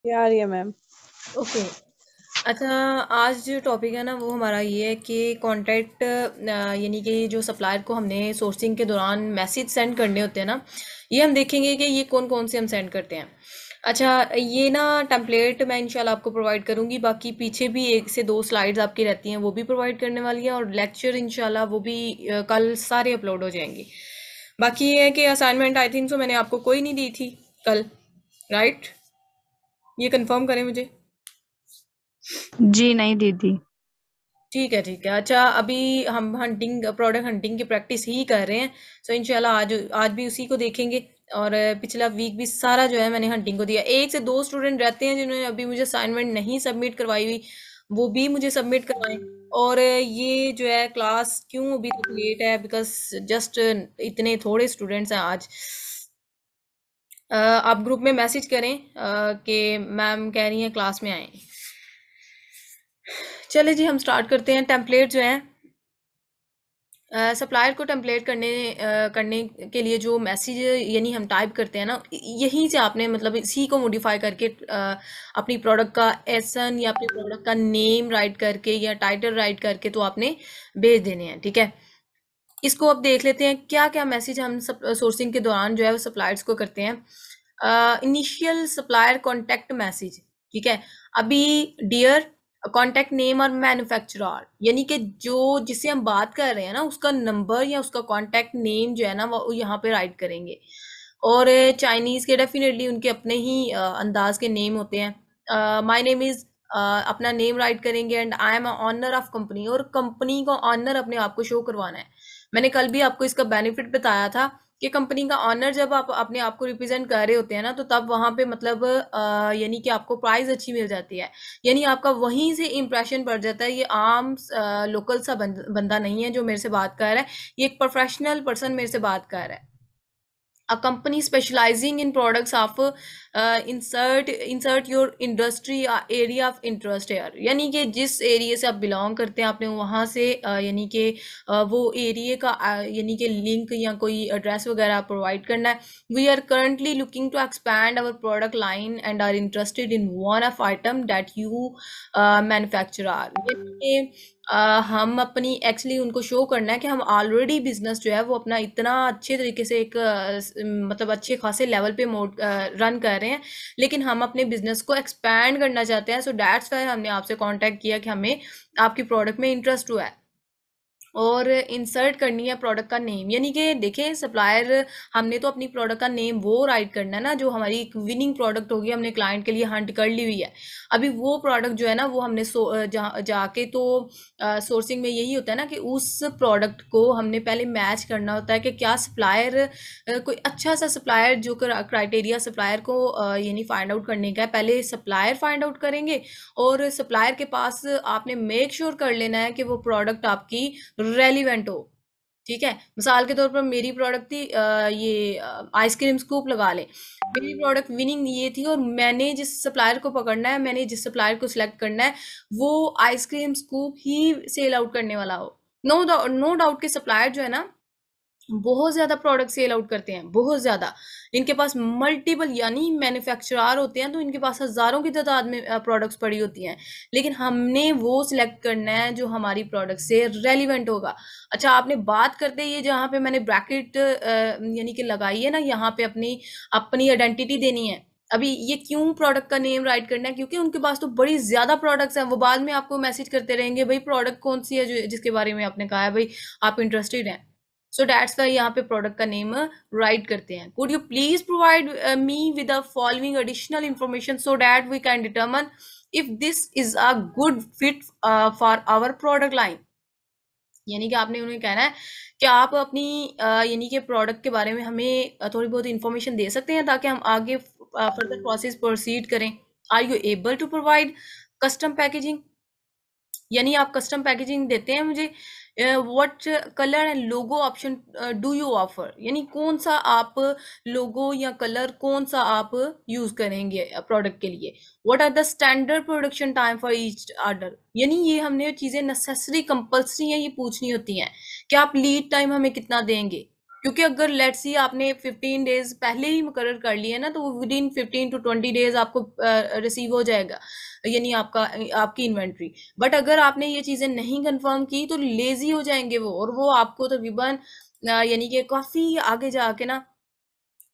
ये आ रही है मैम। ओके। अच्छा, आज जो टॉपिक है ना वो हमारा ये है कि कॉन्टैक्ट यानी कि जो सप्लायर को हमने सोर्सिंग के दौरान मैसेज सेंड करने होते हैं ना, ये हम देखेंगे कि ये कौन कौन से हम सेंड करते हैं। अच्छा, ये ना टेम्पलेट मैं इंशाल्लाह आपको प्रोवाइड करूंगी, बाकी पीछे भी एक से दो स्लाइड्स आपकी रहती हैं वो भी प्रोवाइड करने वाली है, और लेक्चर इंशाल्लाह वो भी कल सारे अपलोड हो जाएंगे। बाकी ये है कि असाइनमेंट आई थिंक सो मैंने आपको कोई नहीं दी थी कल, राइट? ये कंफर्म करें मुझे। जी नहीं दीदी। ठीक है, ठीक है। अच्छा, अभी हम हंटिंग, प्रोडक्ट हंटिंग की प्रैक्टिस ही कर रहे हैं। सो इंशाल्लाह आज आज भी उसी को देखेंगे। और पिछला वीक भी सारा जो है मैंने हंटिंग को दिया। एक से दो स्टूडेंट रहते हैं जिन्होंने अभी मुझे असाइनमेंट नहीं सबमिट करवाई हुई, वो भी मुझे सबमिट करवाएं। और ये जो है क्लास क्यों अभी तक लेट है, बिकॉज जस्ट इतने थोड़े स्टूडेंट्स हैं आज। आप ग्रुप में मैसेज करें कि मैम कह रही हैं क्लास में आए। चले जी, हम स्टार्ट करते हैं। टेम्पलेट जो है, सप्लायर को टेम्पलेट करने के लिए जो मैसेज यानी हम टाइप करते हैं ना, यहीं से आपने मतलब इसी को मॉडिफाई करके अपनी प्रोडक्ट का एसन या अपनी प्रोडक्ट का नेम राइट करके या टाइटल राइट करके तो आपने भेज देने हैं, ठीक है। इसको अब देख लेते हैं क्या क्या मैसेज हम सोर्सिंग के दौरान जो है वो सप्लायर्स को करते हैं। इनिशियल सप्लायर कॉन्टेक्ट मैसेज, ठीक है। अभी डियर कॉन्टेक्ट नेम और मैन्युफैक्चरर, यानी कि जो जिससे हम बात कर रहे हैं ना उसका नंबर या उसका कॉन्टेक्ट नेम जो है ना वो यहाँ पे राइट करेंगे। और चाइनीज के डेफिनेटली उनके अपने ही अंदाज के नेम होते हैं। माय नेम इज, अपना नेम राइट करेंगे, and I am owner of company, और कंपनी का ऑनर अपने आप को शो करवाना है। मैंने कल भी आपको इसका बेनिफिट बताया था कि कंपनी का ऑनर जब आप अपने आप को रिप्रेजेंट कर रहे होते हैं ना, तो तब वहां पे मतलब यानी कि आपको प्राइस अच्छी मिल जाती है। यानी आपका वहीं से इंप्रेशन पड़ जाता है, ये आम लोकल सा बंदा नहीं है जो मेरे से बात कर रहा है, ये एक प्रोफेशनल पर्सन मेरे से बात कर रहा है। A company specializing in products of insert your industry area of interest here, यानी कि जिस एरिया से आप बिलोंग करते हैं आपने वहां से यानी कि वो एरिया का यानी कि लिंक या कोई एड्रेस वगैरह प्रोवाइड करना है। We are currently looking to expand our product line and are interested in one of item that you manufacture. हम अपनी एक्चुअली उनको शो करना है कि हम ऑलरेडी बिजनेस जो है वो अपना इतना अच्छे तरीके से एक मतलब अच्छे खासे लेवल पे मोड रन कर रहे हैं, लेकिन हम अपने बिजनेस को एक्सपैंड करना चाहते हैं। सो दैट्स वाई हमने आपसे कांटेक्ट किया कि हमें आपकी प्रोडक्ट में इंटरेस्ट हुआ है। और इंसर्ट करनी है प्रोडक्ट का नेम, यानी कि देखें सप्लायर, हमने तो अपनी प्रोडक्ट का नेम वो राइट करना है ना जो हमारी एक विनिंग प्रोडक्ट होगी, हमने क्लाइंट के लिए हंट कर ली हुई है। अभी वो प्रोडक्ट जो है ना वो हमने जाके तो सोर्सिंग में यही होता है ना कि उस प्रोडक्ट को हमने पहले मैच करना होता है कि क्या सप्लायर, कोई अच्छा सा सप्लायर जो क्राइटेरिया सप्लायर को यानी फाइंड आउट करने का है, पहले सप्लायर फाइंड आउट करेंगे। और सप्लायर के पास आपने मेक श्योर कर लेना है कि वो प्रोडक्ट आपकी रेलिवेंट हो, ठीक है। मिसाल के तौर पर मेरी प्रोडक्ट थी ये आइसक्रीम स्कूप लगा लें। मेरी प्रोडक्ट विनिंग ये थी, और मैंने जिस सप्लायर को पकड़ना है, मैंने जिस सप्लायर को सिलेक्ट करना है, वो आइसक्रीम स्कूप ही सेल आउट करने वाला हो। नो डाउट के सप्लायर जो है ना बहुत ज्यादा प्रोडक्ट सेल आउट करते हैं, बहुत ज्यादा। इनके पास मल्टीपल यानी मैन्युफैक्चरर होते हैं, तो इनके पास हजारों की तादाद में प्रोडक्ट्स पड़ी होती हैं। लेकिन हमने वो सिलेक्ट करना है जो हमारी प्रोडक्ट से रेलिवेंट होगा। अच्छा, आपने बात करते ये जहाँ पे मैंने ब्रैकेट यानी कि लगाई है ना, यहाँ पे अपनी अपनी आइडेंटिटी देनी है। अभी ये क्यों प्रोडक्ट का नेम राइट करना है, क्योंकि उनके पास तो बड़ी ज्यादा प्रोडक्ट्स हैं, वो बाद में आपको मैसेज करते रहेंगे भाई प्रोडक्ट कौन सी है जो जिसके बारे में आपने कहा है भाई आप इंटरेस्टेड हैं। सो दैट्स वाई यहाँ पे प्रोडक्ट का नेम राइट करते हैं। Could you please provide me with the following additional information so that we can determine if this is a good fit for our product line. यानी कि आपने उन्हें कहना है कि आप अपनी यानी कि प्रोडक्ट के बारे में हमें थोड़ी बहुत इंफॉर्मेशन दे सकते हैं ताकि हम आगे फर्दर प्रोसेस प्रोसीड करें। Are you able to provide custom packaging, यानी आप कस्टम पैकेजिंग देते हैं मुझे। What colour and logo option do you offer, यानी कौन सा आप लोगो या कलर कौन सा आप यूज करेंगे प्रोडक्ट के लिए। What are the standard production time for each order, यानी ये हमने चीजें नेसेसरी कंपल्सरी है ये पूछनी होती हैं कि आप लीड टाइम हमें कितना देंगे। क्योंकि अगर लेट्स सी आपने 15 डेज पहले ही मुकर्रर कर लिए ना, तो वो विद इन 15 to 20 डेज आपको रिसीव हो जाएगा, यानी आपका आपकी इन्वेंट्री। बट अगर आपने ये चीजें नहीं कंफर्म की तो लेजी हो जाएंगे वो, और वो आपको तकरीबन यानी कि काफी आगे जाके ना,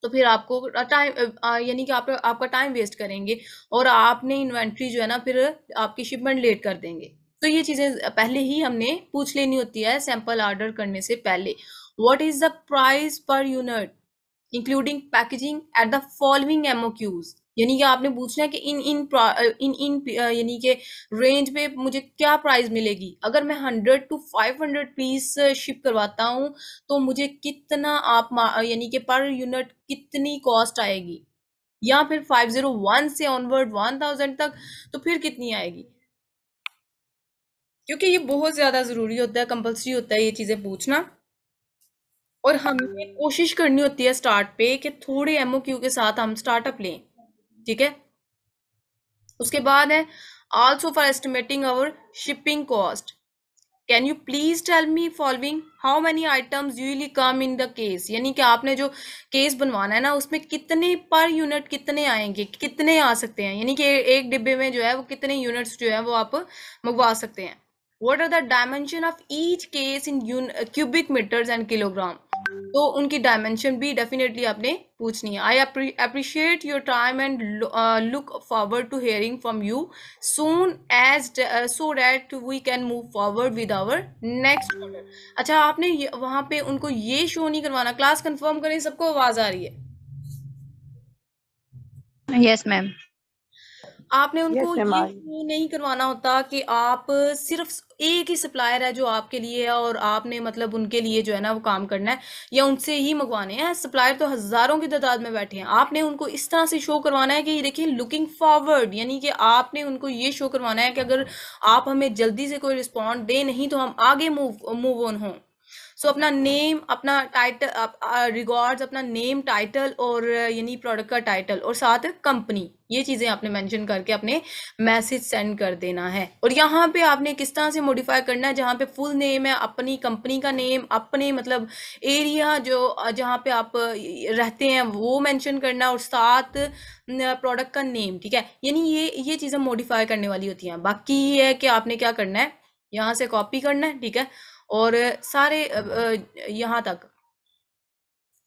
तो फिर आपको टाइम यानी कि आप आपका टाइम वेस्ट करेंगे, और आपने इन्वेंट्री जो है ना फिर आपकी शिपमेंट लेट कर देंगे। तो ये चीजें पहले ही हमने पूछ लेनी होती है सैंपल ऑर्डर करने से पहले। What is the price per unit including packaging at the following MOQs, यानी कि आपने पूछना है कि इन यानी कि रेंज पे मुझे क्या प्राइस मिलेगी। अगर मैं 100 to 500 पीस शिप करवाता हूँ तो मुझे कितना आप यानी कि पर यूनिट कितनी कॉस्ट आएगी, या फिर 501 से ऑनवर्ड 1000 तक तो फिर कितनी आएगी। क्योंकि ये बहुत ज्यादा जरूरी होता है, कंपल्सरी होता है ये चीजें पूछना। और हमें कोशिश करनी होती है स्टार्ट पे कि थोड़े एमओक्यू के साथ हम स्टार्टअप लें, ठीक है। उसके बाद है also for estimating our shipping cost, can you please tell me following how many items usually come in the case, यानी कि आपने जो केस बनवाना है ना उसमें कितने पर यूनिट कितने आएंगे, कितने आ सकते हैं, यानी कि एक डिब्बे में जो है वो कितने यूनिट्स जो है वो आप मंगवा सकते हैं। What are the dimension of each case in cubic metres and kilogram, तो उनकी डायमेंशन भी डेफिनेटली आपने पूछनी है। I appreciate your time and look forward to hearing from you soon as so that we can move forward with our next order. अच्छा, आपने वहां पे उनको ये शो नहीं करवाना, क्लास कंफर्म करें, सबको आवाज आ रही है? Yes ma'am. आपने उनको यस मैम ये आ रही शो नहीं करवाना होता कि आप सिर्फ एक ही सप्लायर है जो आपके लिए है, और आपने मतलब उनके लिए जो है ना वो काम करना है, या उनसे ही मंगवाने हैं। सप्लायर तो हजारों की तादाद में बैठे हैं, आपने उनको इस तरह से शो करवाना है कि देखिए लुकिंग फॉरवर्ड, यानी कि आपने उनको ये शो करवाना है कि अगर आप हमें जल्दी से कोई रिस्पॉन्ड दे नहीं तो हम आगे मूव ऑन हों। सो अपना नेम, अपना टाइटल, रिगार्ड्स, अपना नेम, टाइटल और यानी प्रोडक्ट का टाइटल और साथ कंपनी, ये चीजें आपने मेंशन करके अपने मैसेज सेंड कर देना है। और यहाँ पे आपने किस तरह से मॉडिफाई करना है, जहाँ पे फुल नेम है, अपनी कंपनी का नेम, अपने मतलब एरिया जो जहाँ पे आप रहते हैं वो मेंशन करना, और साथ प्रोडक्ट का नेम, ठीक है। यानी ये चीजें मॉडिफाई करने वाली होती हैं। बाकी ये है कि आपने क्या करना है, यहाँ से कॉपी करना है, ठीक है, और सारे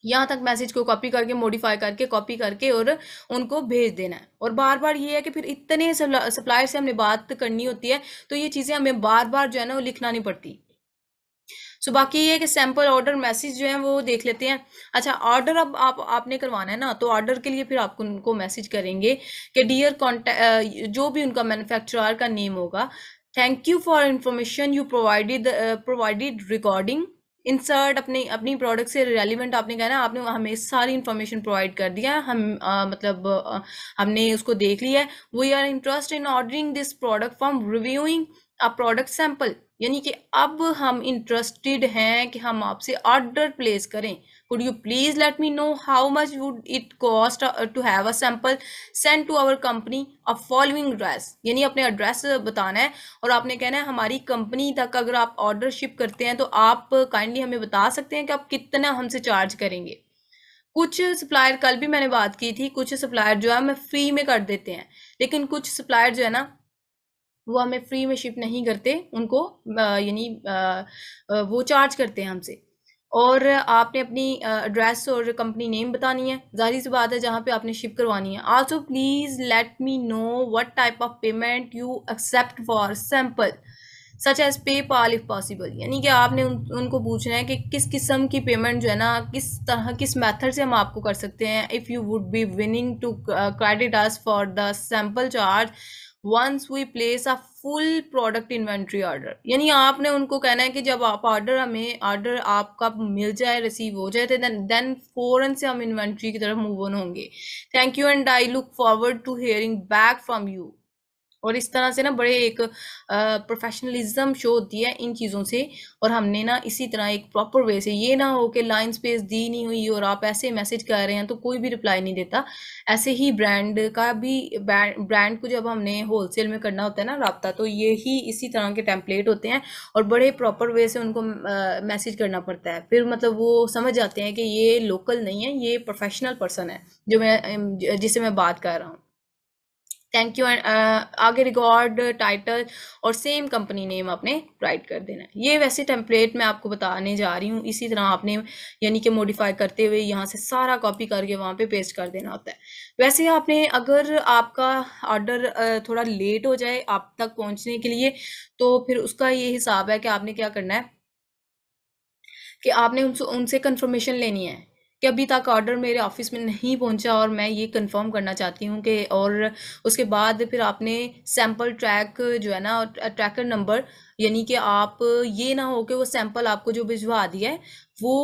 यहाँ तक मैसेज को कॉपी करके, मॉडिफाई करके, कॉपी करके और उनको भेज देना है। और बार बार ये है कि फिर इतने सप्लायर से हमने बात करनी होती है, तो ये चीजें हमें बार बार जो है ना वो लिखना नहीं पड़ती। सो बाकी ये है कि सैंपल ऑर्डर मैसेज जो है वो देख लेते हैं। अच्छा, ऑर्डर अब आपने करवाना है ना, तो ऑर्डर के लिए फिर आपको उनको मैसेज करेंगे कि डियर कॉन्टैक्ट, जो भी उनका मैन्युफैक्चरर का नेम होगा, thank you for information you provided recording insert, अपनी अपनी प्रोडक्ट से रेलिवेंट आपने कहना है, आपने हमें सारी इंफॉर्मेशन प्रोवाइड कर दिया है, हम मतलब हमने उसको देख लिया है। We are interested in ordering this product from reviewing a product sample, यानी कि अब हम इंटरेस्टेड हैं कि हम आपसे ऑर्डर प्लेस करें। Could you please let me know how much would it cost to have a sample send to our company a following address, यानी अपने एड्रेस बताना है, और आपने कहना है हमारी कंपनी तक अगर आप ऑर्डर शिप करते हैं तो आप काइंडली हमें बता सकते हैं कि आप कितना हमसे चार्ज करेंगे। कुछ सप्लायर, कल भी मैंने बात की थी, कुछ सप्लायर जो है हमें फ्री में कर देते हैं, लेकिन कुछ सप्लायर जो है ना वो हमें फ्री में शिप नहीं करते, उनको यानी वो चार्ज करते हैं हमसे। और आपने अपनी एड्रेस और कंपनी नेम बतानी है, जाहिर सी बात है, जहाँ पे आपने शिप करवानी है। Also please let me know what type of payment you accept for sample such as PayPal if possible, यानी कि आपने उनको पूछना है कि किस किस्म की पेमेंट जो है ना, किस तरह, किस मेथड से हम आपको कर सकते हैं। If you would be willing to credit us for the sample charge once we place a full product inventory order, यानी आपने उनको कहना है कि जब आप ऑर्डर आपका मिल जाए, रिसीव हो जाए, तो देन फौरन से हम इन्वेंट्री की तरफ मूव ऑन होंगे। Thank you and I look forward to hearing back from you. और इस तरह से ना बड़े एक प्रोफेशनलिज्म शो होती है इन चीज़ों से। और हमने ना इसी तरह एक प्रॉपर वे से, ये ना हो कि लाइन स्पेस दी नहीं हुई और आप ऐसे मैसेज कर रहे हैं तो कोई भी रिप्लाई नहीं देता। ऐसे ही ब्रांड का भी, ब्रांड को जब हमने होलसेल में करना होता है ना राब्ता, तो ये ही इसी तरह के टेम्पलेट होते हैं और बड़े प्रॉपर वे से उनको मैसेज करना पड़ता है। फिर मतलब वो समझ जाते हैं कि ये लोकल नहीं है, ये प्रोफेशनल पर्सन है जो मैं जिसे मैं बात कर रहा हूँ। थैंक यू एंड आगे रिकॉर्ड टाइटल और सेम कंपनी नेम आपने राइट कर देना है। ये वैसे टेम्पलेट मैं आपको बताने जा रही हूँ, इसी तरह आपने यानी कि मॉडिफाई करते हुए यहाँ से सारा कॉपी करके वहाँ पे पेस्ट कर देना होता है। वैसे आपने, अगर आपका ऑर्डर थोड़ा लेट हो जाए आप तक पहुँचने के लिए, तो फिर उसका ये हिसाब है कि आपने क्या करना है कि आपने उनसे उनसे कंफर्मेशन लेनी है कि अभी तक ऑर्डर मेरे ऑफिस में नहीं पहुंचा और मैं ये कंफर्म करना चाहती हूँ कि, और उसके बाद फिर आपने सैंपल ट्रैक जो है ना, ट्रैकर नंबर, यानी कि आप, ये ना हो कि वो सैंपल आपको जो भिजवा दिया है वो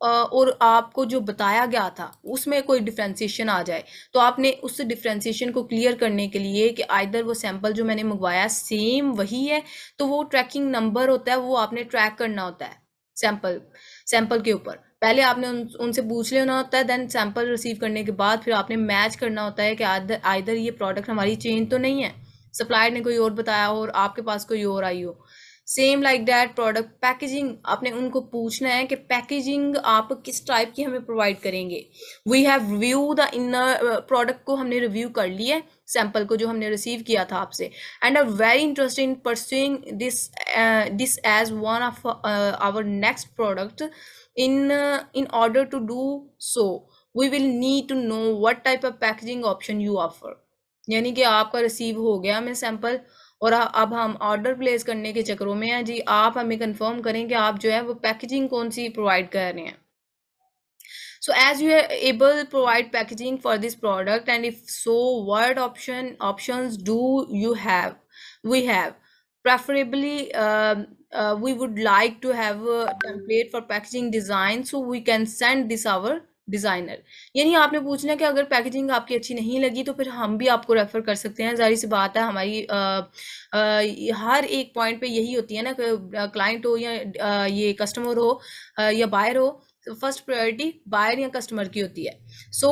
और आपको जो बताया गया था उसमें कोई डिफ्रेंसिएशन आ जाए। तो आपने उस डिफ्रेंसिएशन को क्लियर करने के लिए कि आइदर वो सैंपल जो मैंने मंगवाया सेम वही है, तो वो ट्रैकिंग नंबर होता है, वो आपने ट्रैक करना होता है सैंपल सैंपल के ऊपर। पहले आपने उनसे पूछ लेना होता है, देन सैंपल रिसीव करने के बाद फिर आपने मैच करना होता है कि आइदर ये प्रोडक्ट हमारी चेंज तो नहीं है, सप्लायर ने कोई और बताया हो और आपके पास कोई और आई हो। Same like that product packaging, आपने उनको पूछना है कि पैकेजिंग आप किस टाइप की हमें प्रोवाइड करेंगे। We have review the inner product को हमने रिव्यू कर लिया है, सैंपल को जो हमने रिसीव किया था आपसे, and are very interested in pursuing this as one of our next product. In order to do so we will need to know what type of packaging option you offer। यानी कि आपका receive हो गया हमें sample और अब हम order place करने के चक्रों में हैं जी, आप हमें कंफर्म करें कि आप जो है वो पैकेजिंग कौन सी प्रोवाइड कर रहे हैं। So as you are able to provide packaging for this product, and if so, what options do you have? We have preferably we would like to have a template for packaging design, so we can send this our designer. यानी आपने पूछना है कि अगर packaging आपकी अच्छी नहीं लगी तो फिर हम भी आपको रेफर कर सकते हैं। जाहिर सी बात है, हमारी हर एक पॉइंट पे यही होती है ना कि क्लाइंट हो या ये कस्टमर हो या बायर हो, फर्स्ट प्रायोरिटी बायर या कस्टमर की होती है। सो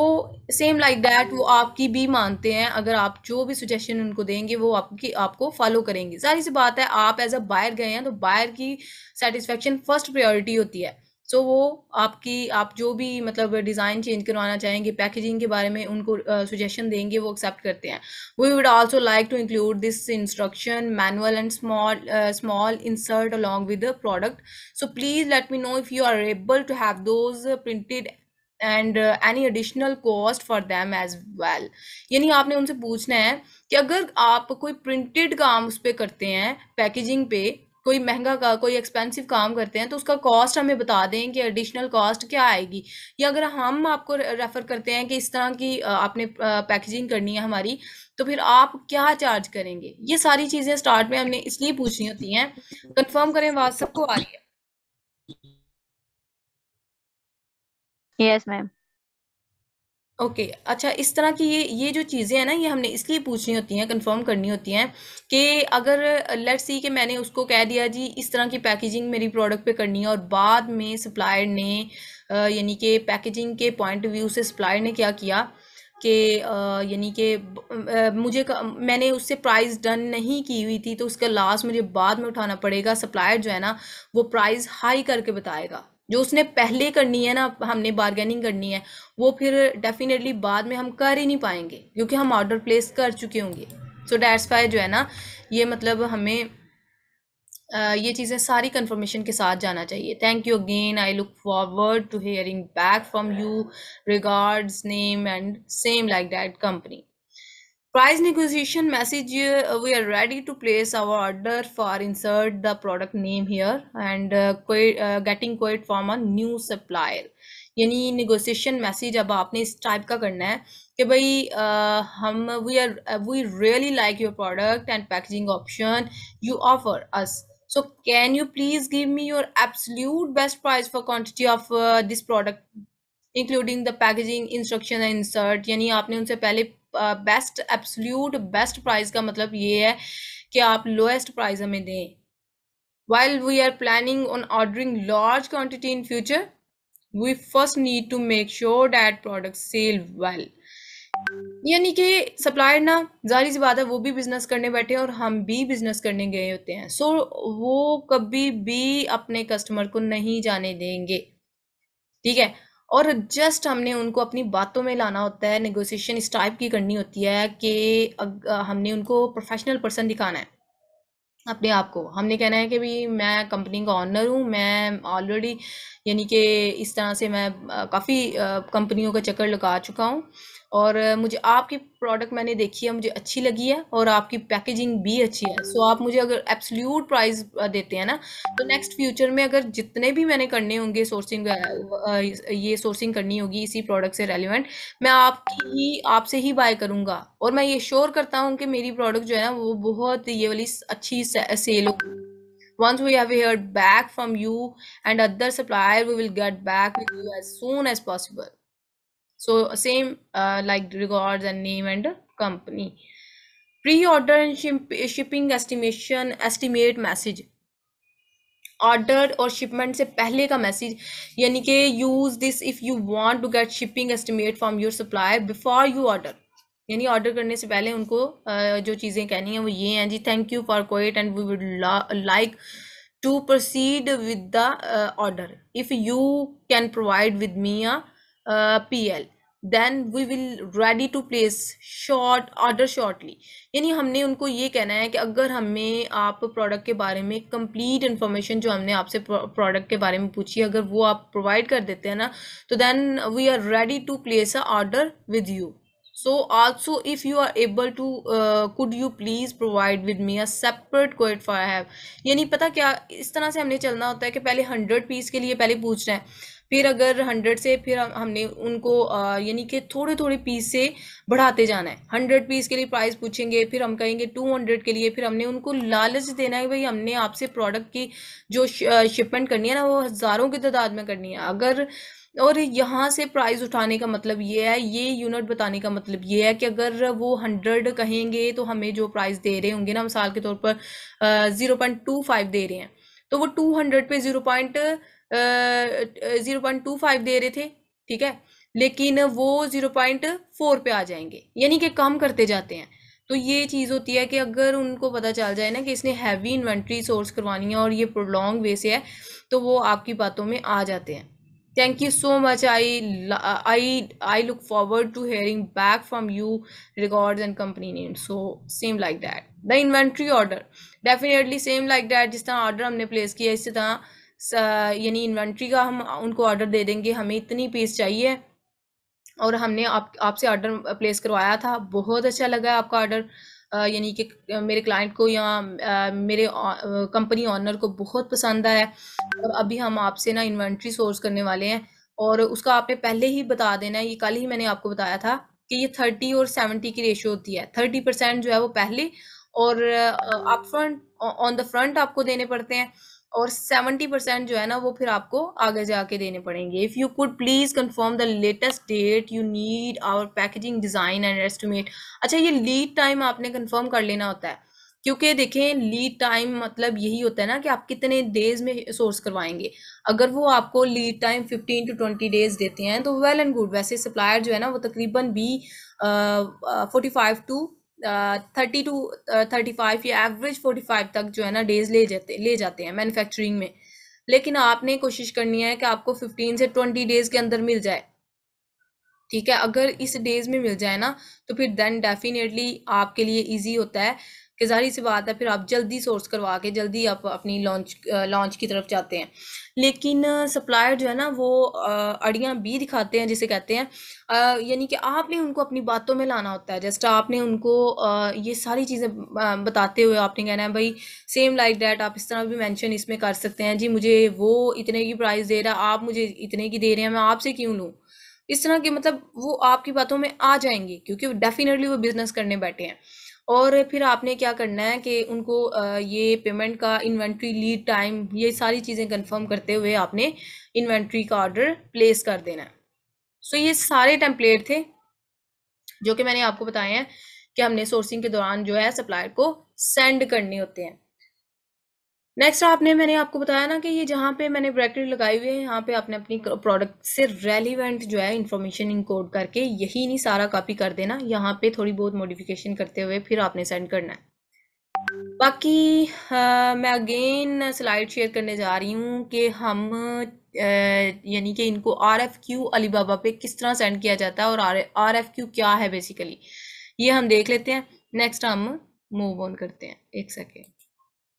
सेम लाइक दैट वो आपकी भी मानते हैं, अगर आप जो भी सजेशन उनको देंगे वो आपको फॉलो करेंगे। सारी सी बात है, आप एज अ बायर गए हैं तो बायर की सेटिस्फेक्शन फर्स्ट प्रायोरिटी होती है। सो वो आप जो भी मतलब डिज़ाइन चेंज करवाना चाहेंगे, पैकेजिंग के बारे में उनको सजेशन देंगे, वो एक्सेप्ट करते हैं। We would also like to include this instruction manual and small insert along with the product. So please let me know if you are able to have those printed and any additional cost for them as well। यानी आपने उनसे पूछना है कि अगर आप कोई printed काम उस पर करते हैं, पैकेजिंग पे कोई महंगा का कोई एक्सपेंसिव काम करते हैं, तो उसका कॉस्ट हमें बता दें कि एडिशनल कॉस्ट क्या आएगी। या अगर हम आपको रेफर करते हैं कि इस तरह की आपने पैकेजिंग करनी है हमारी, तो फिर आप क्या चार्ज करेंगे। ये सारी चीज़ें स्टार्ट में हमने इसलिए पूछनी होती हैं। कंफर्म करें, आवाज़ सबको आ रही है? Yes ma'am. ओके अच्छा, इस तरह की ये जो चीज़ें हैं ना, ये हमने इसलिए पूछनी होती हैं, कंफर्म करनी होती हैं कि अगर लेट्स सी कि मैंने उसको कह दिया जी इस तरह की पैकेजिंग मेरी प्रोडक्ट पे करनी है, और बाद में सप्लायर ने यानी कि पैकेजिंग के पॉइंट ऑफ व्यू से सप्लायर ने क्या किया कि यानी कि मैंने उससे प्राइस डन नहीं की हुई थी, तो उसका लॉस मुझे बाद में उठाना पड़ेगा। सप्लायर जो है ना वो प्राइस हाई करके बताएगा, जो उसने पहले करनी है ना, हमने बार्गेनिंग करनी है, वो फिर डेफिनेटली बाद में हम कर ही नहीं पाएंगे क्योंकि हम ऑर्डर प्लेस कर चुके होंगे। सो दैट्स वाई जो है ना, ये मतलब हमें ये चीज़ें सारी कंफर्मेशन के साथ जाना चाहिए। Thank you again, I look forward to hearing back from you regards name and same like that company. Price negotiation message, we are ready to place our order for insert the product name here and getting quote from a new supplier। यानी negotiation message अब आपने इस type का करना है कि भाई हम we really like your product and packaging option you offer us, so can you please give me your absolute best price for quantity of this product including the packaging instruction and insert। यानी आपने उनसे पहले best absolute best price का मतलब ये है कि आप लोएस्ट प्राइस हमें दें. While we are planning on ordering large quantity in future, we first need to make sure that products sell well. यानी कि सप्लायर ना जाहिर सी बात है वो भी बिजनेस करने बैठे हैं और हम भी बिजनेस करने गए होते हैं. सो वो कभी भी अपने कस्टमर को नहीं जाने देंगे, ठीक है. और जस्ट हमने उनको अपनी बातों में लाना होता है, नेगोशिएशन इस टाइप की करनी होती है कि हमने उनको प्रोफेशनल पर्सन दिखाना है अपने आप को. हमने कहना है कि भाई मैं कंपनी का ऑनर हूँ, मैं ऑलरेडी यानी कि इस तरह से मैं काफ़ी कंपनियों का चक्कर लगा चुका हूँ और मुझे आपकी प्रोडक्ट मैंने देखी है, मुझे अच्छी लगी है और आपकी पैकेजिंग भी अच्छी है. सो आप मुझे अगर एब्सोल्यूट प्राइस देते हैं ना, तो नेक्स्ट फ्यूचर में अगर जितने भी मैंने करने होंगे सोर्सिंग, ये सोर्सिंग करनी होगी इसी प्रोडक्ट से रेलिवेंट, मैं आपसे ही बाय करूंगा और मैं ये श्योर करता हूँ कि मेरी प्रोडक्ट जो है ना वो बहुत ये वाली अच्छी सेल होगी. Once we have heard back from you and other supplier, we will get back with you as soon as possible. So same like regards and name and company. Pre-order and shipping estimation estimate message. Order और shipment से पहले का message, यानी कि use this if you want to get shipping estimate from your supplier before you order. यानी order करने से पहले उनको जो चीज़ें कहनी है वो ये हैं जी. Thank you for quote and we would like to proceed with the order. If you can provide with me a PL, then we will ready to place short order shortly. यानी हमने उनको ये कहना है कि अगर हमें आप प्रोडक्ट के बारे में कंप्लीट इन्फॉर्मेशन जो हमने आपसे प्रोडक्ट के बारे में पूछी है अगर वो आप प्रोवाइड कर देते हैं ना, तो then we are ready to place a order with you. So also if you are able to could you please provide with me a separate quote for I have. यानी पता क्या, इस तरह से हमने चलना होता है कि पहले 100 पीस के लिए पहले पूछना है, फिर अगर 100 से फिर हमने उनको यानी कि थोड़े थोड़े पीस से बढ़ाते जाना है. 100 पीस के लिए प्राइस पूछेंगे, फिर हम कहेंगे 200 के लिए, फिर हमने उनको लालच देना है भाई हमने आपसे प्रोडक्ट की जो शिपमेंट करनी है ना वो हज़ारों की तादाद में करनी है. अगर और यहाँ से प्राइस उठाने का मतलब ये है, ये यूनिट बताने का मतलब ये है कि अगर वो 100 कहेंगे तो हमें जो प्राइस दे रहे होंगे ना, मिसाल के तौर पर 0.25 दे रहे हैं, तो वो 200 पे 0.25 दे रहे थे, ठीक है, लेकिन वो 0.4 पे आ जाएंगे, यानी कि कम करते जाते हैं. तो ये चीज़ होती है कि अगर उनको पता चल जाए ना कि इसने हैवी इन्वेंट्री सोर्स करवानी है और ये प्रोलॉन्ग वे से है, तो वो आपकी बातों में आ जाते हैं. Thank you so much. I look forward to hearing back from you regards and company name. So same like that. The inventory order definitely same like that. जिस तरह ऑर्डर हमने प्लेस किया इसी तरह यानी इन्वेंट्री का हम उनको ऑर्डर दे देंगे, हमें इतनी पीस चाहिए और हमने आपसे ऑर्डर प्लेस करवाया था, बहुत अच्छा लगा आपका ऑर्डर, यानी कि मेरे क्लाइंट को या मेरे कंपनी ऑनर को बहुत पसंद आया और अभी हम आपसे ना इन्वेंट्री सोर्स करने वाले हैं और उसका आपने पहले ही बता देना है. ये कल ही मैंने आपको बताया था कि ये 30 और 70 की रेशियो होती है. 30% जो है वो पहले और up front on the front आपको देने पड़ते हैं और 70% जो है ना वो फिर आपको आगे जाके देने पड़ेंगे. If you could please confirm the latest date you need our packaging design and estimate. अच्छा, ये लीड टाइम आपने कंफर्म कर लेना होता है, क्योंकि देखें लीड टाइम मतलब यही होता है ना कि आप कितने डेज में सोर्स करवाएंगे. अगर वो आपको लीड टाइम 15 to 20 डेज देते हैं तो वेल एंड गुड. वैसे सप्लायर जो है ना वो तकरीबन भी 45 to 30 to 35 या एवरेज 45 तक जो है ना डेज ले जाते हैं मैन्युफैक्चरिंग में. लेकिन आपने कोशिश करनी है कि आपको 15 से 20 डेज के अंदर मिल जाए, ठीक है. अगर इस डेज में मिल जाए ना तो फिर देन डेफिनेटली आपके लिए इजी होता है कि जाहिर सी बात है फिर आप जल्दी सोर्स करवा के जल्दी आप अपनी लॉन्च की तरफ जाते हैं. लेकिन सप्लायर जो है ना वो अड़ियाँ भी दिखाते हैं जिसे कहते हैं, यानी कि आपने उनको अपनी बातों में लाना होता है. जस्ट आपने उनको ये सारी चीज़ें बताते हुए आपने कहना है भाई सेम लाइक डैट आप इस तरह भी मेंशन इसमें कर सकते हैं जी, मुझे वो इतने की प्राइस दे रहा है, आप मुझे इतने की दे रहे हैं, मैं आपसे क्यों लूँ. इस तरह के मतलब वो आपकी बातों में आ जाएंगे क्योंकि डेफिनेटली वो बिजनेस करने बैठे हैं. और फिर आपने क्या करना है कि उनको ये पेमेंट का इन्वेंट्री लीड टाइम ये सारी चीज़ें कंफर्म करते हुए आपने इन्वेंट्री का ऑर्डर प्लेस कर देना है. सो ये सारे टेम्पलेट थे जो कि मैंने आपको बताए हैं कि हमने सोर्सिंग के दौरान जो है सप्लायर को सेंड करने होते हैं। नेक्स्ट मैंने आपको बताया ना कि ये जहाँ पे मैंने ब्रैकेट लगाई हुई है, यहाँ पे आपने अपनी प्रोडक्ट से रेलिवेंट जो है इंफॉर्मेशन इनकोड करके यही नहीं सारा कॉपी कर देना, यहाँ पे थोड़ी बहुत मॉडिफिकेशन करते हुए फिर आपने सेंड करना है। बाकी मैं अगेन स्लाइड शेयर करने जा रही हूँ कि हम यानी कि इनको RFQ अलीबाबा पे किस तरह सेंड किया जाता है और RFQ क्या है बेसिकली, ये हम देख लेते हैं। नेक्स्ट हम मूव ऑन करते हैं। एक सेकेंड।